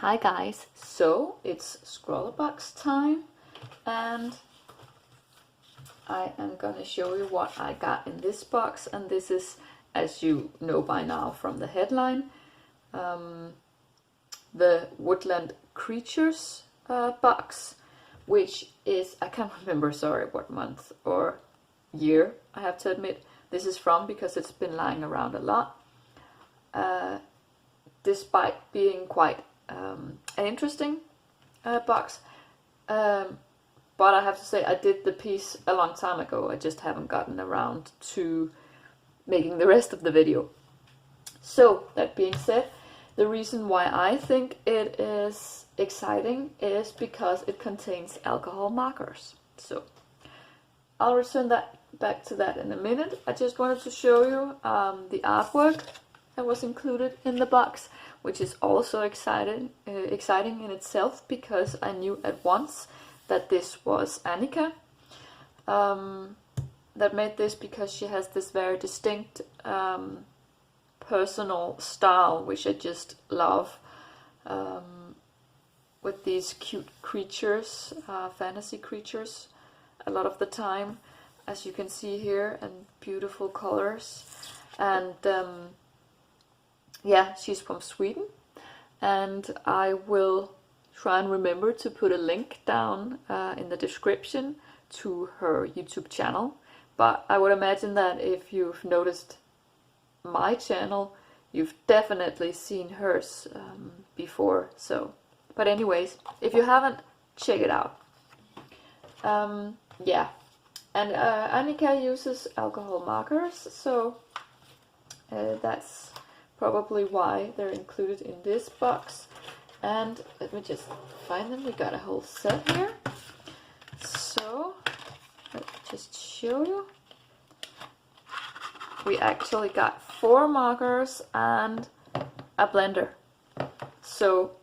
Hi guys, so it's Scrawlr box time and I am gonna show you what I got in this box, and this is, as you know by now from the headline, the Woodland Creatures box, which is, I can't remember, sorry, what month or year I have to admit this is from, because it's been lying around a lot, despite being quite an interesting box, but I have to say I did the piece a long time ago. I just haven't gotten around to making the rest of the video. So that being said, the reason why I think it is exciting is because it contains alcohol markers. So I'll return back to that in a minute. I just wanted to show you the artwork that was included in the box, which is also exciting in itself, because I knew at once that this was Annika that made this, because she has this very distinct personal style, which I just love, with these cute creatures, fantasy creatures a lot of the time, as you can see here, and beautiful colors. And yeah, she's from Sweden, and I will try and remember to put a link down in the description to her YouTube channel. But I would imagine that if you've noticed my channel, you've definitely seen hers before. So, but anyways, if you haven't, check it out. Yeah, and Annika uses alcohol markers, so that's probably why they're included in this box. And let me just find them. We got a whole set here. So let me just show you. We actually got 4 markers and a blender. So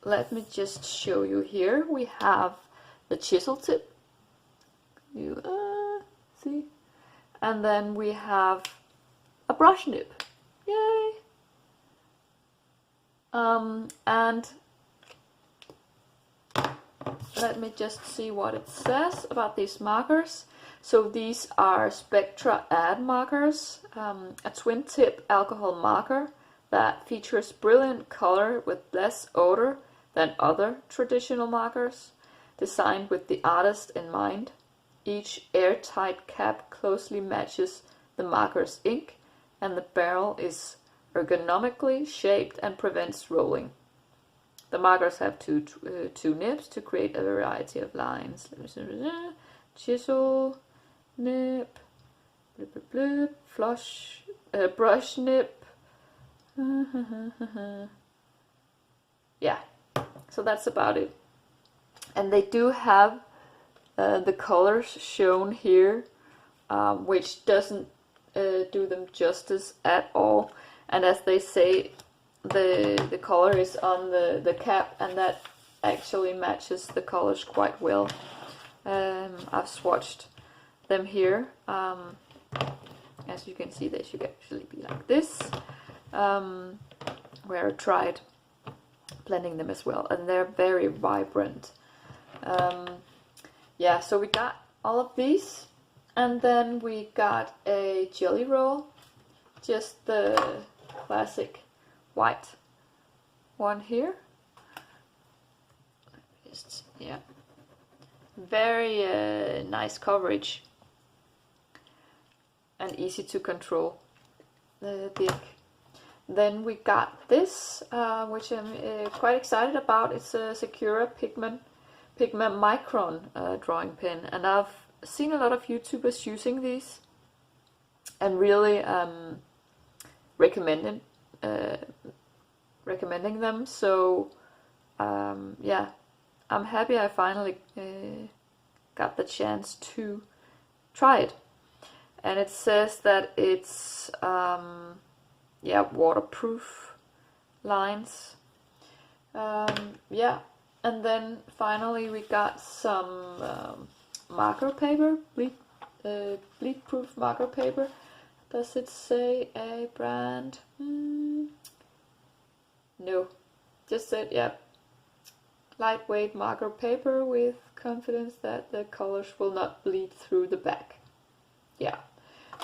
let me just show you here. We have the chisel tip. You see? And then we have a brush nib. Yay! And let me just see what it says about these markers. So these are Spectra Ad markers, a twin tip alcohol marker that features brilliant color with less odor than other traditional markers, designed with the artist in mind. Each airtight cap closely matches the marker's ink, and the barrel is ergonomically shaped and prevents rolling. The markers have two nibs to create a variety of lines. Chisel, nib, blip, blip, blip, flush, brush nib. Yeah, so that's about it. And they do have the colors shown here, which doesn't do them justice at all. And as they say, the color is on the cap, and that actually matches the colors quite well. I've swatched them here. As you can see, they should actually be like this, where I tried blending them as well, and they're very vibrant. Yeah, so we got all of these, and then we got a jelly roll, just the classic white one here. Just, yeah, very nice coverage and easy to control the ink. Then we got this, which I'm quite excited about. It's a Sakura Pigment Micron drawing pen, and I've seen a lot of YouTubers using these and really recommending them. So yeah, I'm happy I finally got the chance to try it. And it says that it's yeah, waterproof lines. Yeah, and then finally we got some marker paper, bleed proof marker paper. Does it say a brand? just said, yeah, lightweight marker paper with confidence that the colors will not bleed through the back. Yeah,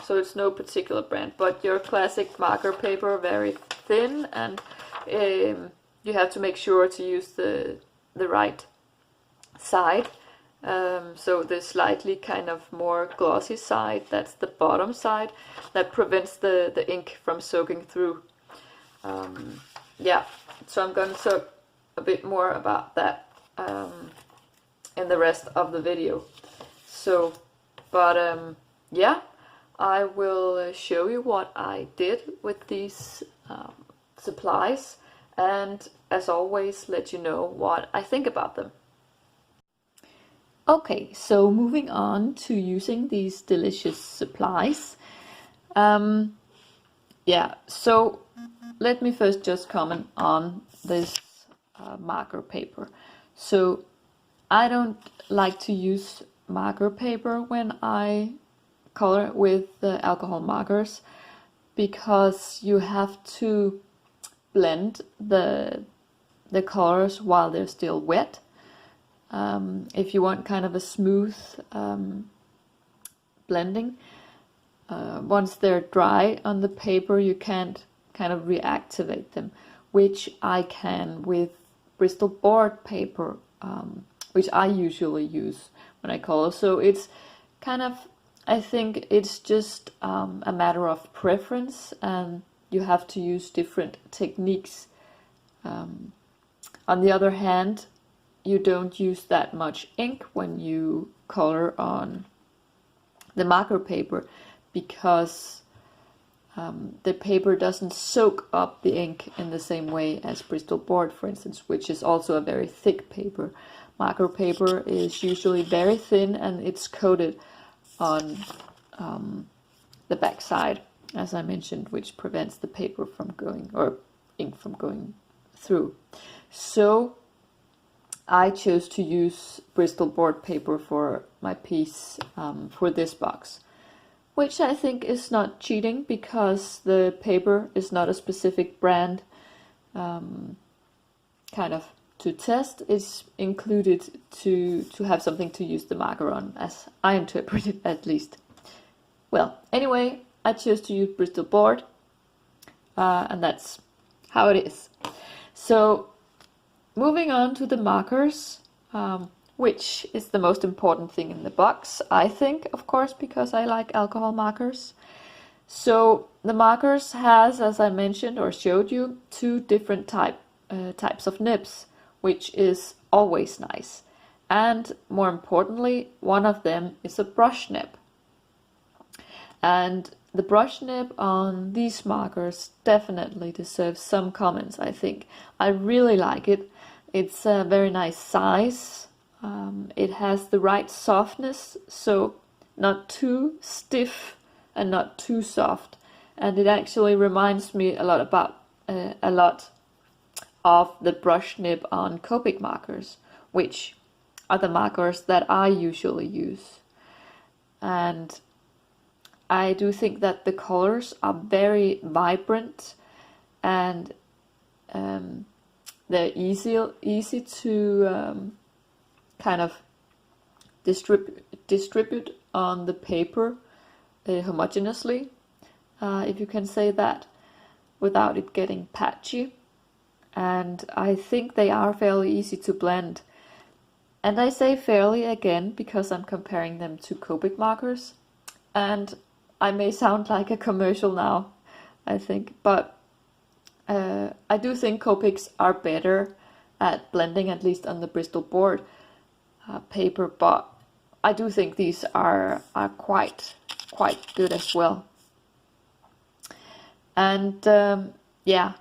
so it's no particular brand, but your classic marker paper, very thin, and you have to make sure to use the right side. So the slightly kind of more glossy side, that's the bottom side, that prevents the ink from soaking through. Yeah, so I'm going to talk a bit more about that in the rest of the video. So, but yeah, I will show you what I did with these supplies, and as always let you know what I think about them. Okay, so moving on to using these delicious supplies. Yeah, so let me first just comment on this marker paper. So I don't like to use marker paper when I color with alcohol markers, because you have to blend the colors while they're still wet. If you want kind of a smooth blending, once they're dry on the paper, you can't kind of reactivate them, which I can with Bristol board paper, which I usually use when I color. So it's kind of, I think it's just a matter of preference, and you have to use different techniques. On the other hand, you don't use that much ink when you color on the marker paper, because the paper doesn't soak up the ink in the same way as Bristol board, for instance, which is also a very thick paper. Marker paper is usually very thin, and it's coated on the back side, as I mentioned, which prevents the paper from going, or ink from going through. So I chose to use Bristol board paper for my piece for this box, which I think is not cheating, because the paper is not a specific brand kind of to test. It's included to have something to use the marker on, as I interpret it at least. Well, anyway, I chose to use Bristol board, and that's how it is. So moving on to the markers, which is the most important thing in the box, I think, of course, because I like alcohol markers. So the markers has, as I mentioned or showed you, two different types of nibs, which is always nice. And more importantly, one of them is a brush nib. And the brush nib on these markers definitely deserves some comments, I think. I really like it. It's a very nice size. It has the right softness, so not too stiff and not too soft. And it actually reminds me a lot of the brush nib on Copic markers, which are the markers that I usually use. And I do think that the colors are very vibrant, and they're easy to kind of distribute on the paper homogeneously, if you can say that, without it getting patchy. And I think they are fairly easy to blend. And I say fairly again because I'm comparing them to Copic markers. And I may sound like a commercial now, I think, but I do think Copics are better at blending, at least on the Bristol board paper, but I do think these are quite good as well. And yeah,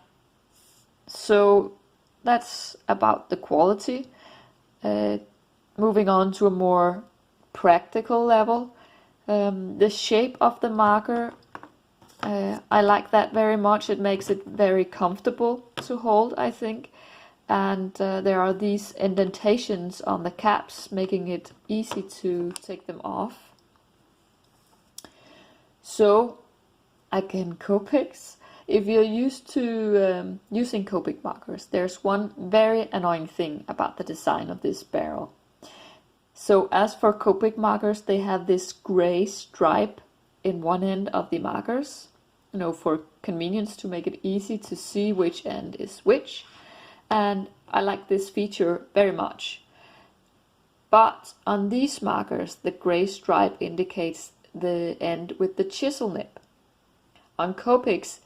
so that's about the quality. Moving on to a more practical level, the shape of the marker, I like that very much. It makes it very comfortable to hold, I think. And there are these indentations on the caps, making it easy to take them off. So again, Copics. If you're used to using Copic markers, there's one very annoying thing about the design of this barrel. So as for Copic markers, they have this gray stripe in one end of the markers, you know, for convenience, to make it easy to see which end is which. And I like this feature very much. But on these markers, the gray stripe indicates the end with the chisel nib. On Copics,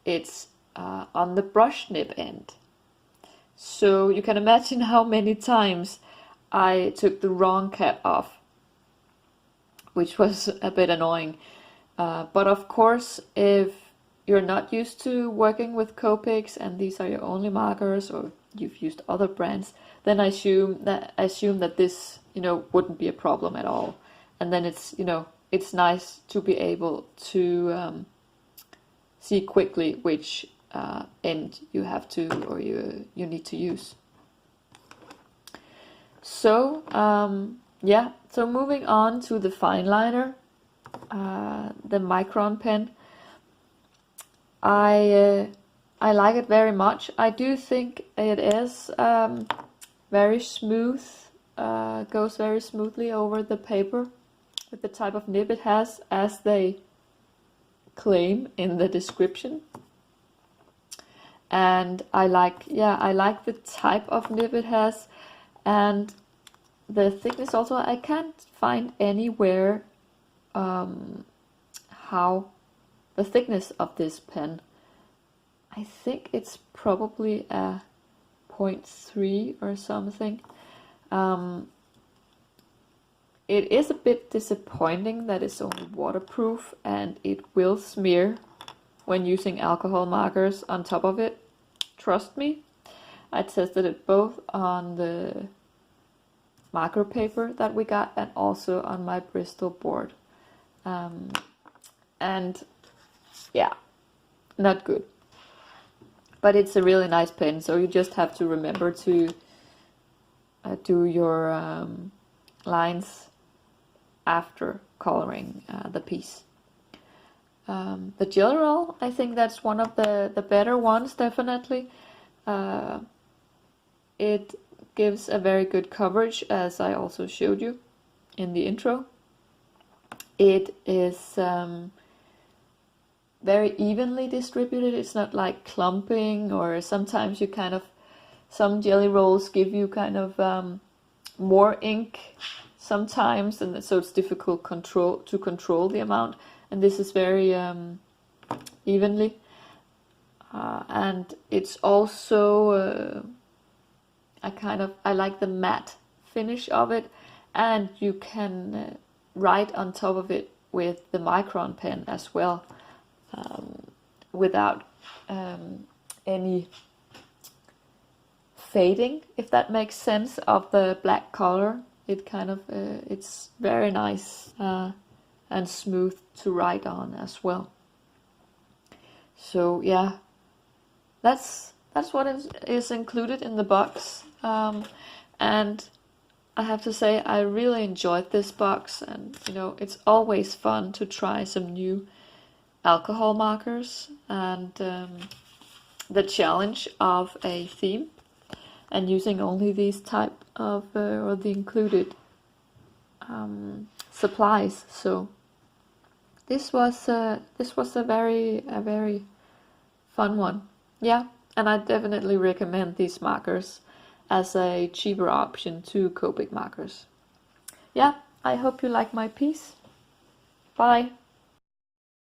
it's on the brush nib end. So you can imagine how many times I took the wrong cap off, which was a bit annoying. But of course, if you're not used to working with Copics and these are your only markers, or you've used other brands, then I assume that this, you know, wouldn't be a problem at all. And then it's, you know, it's nice to be able to see quickly which end you have to, or you need to use. So yeah, so moving on to the fine liner, the Micron pen. I like it very much. I do think it is very smooth, goes very smoothly over the paper with the type of nib it has, as they claim in the description. And I like the type of nib it has, and the thickness also. I can't find anywhere how the thickness of this pen. I think it's probably a 0.3 or something. It is a bit disappointing that it's only waterproof, and it will smear when using alcohol markers on top of it. Trust me, I tested it both on the marker paper that we got and also on my Bristol board. And yeah, not good. But it's a really nice pen, so you just have to remember to do your lines after coloring the piece. The Jelly Roll, I think that's one of the better ones, definitely. It gives a very good coverage, as I also showed you in the intro. It is very evenly distributed. It's not like clumping, or sometimes you kind of, some jelly rolls give you kind of more ink sometimes, and so it's difficult to control the amount. And this is very evenly, and it's also I like the matte finish of it, and you can write on top of it with the Micron pen as well, without any fading, if that makes sense, of the black color. It kind of it's very nice and smooth to write on as well. So yeah, that's what is included in the box, and I have to say I really enjoyed this box, and you know, it's always fun to try some new alcohol markers, and the challenge of a theme and using only these type of or the included supplies. So this was a very fun one. Yeah, and I definitely recommend these markers as a cheaper option to Copic markers. Yeah, I hope you like my piece. Bye.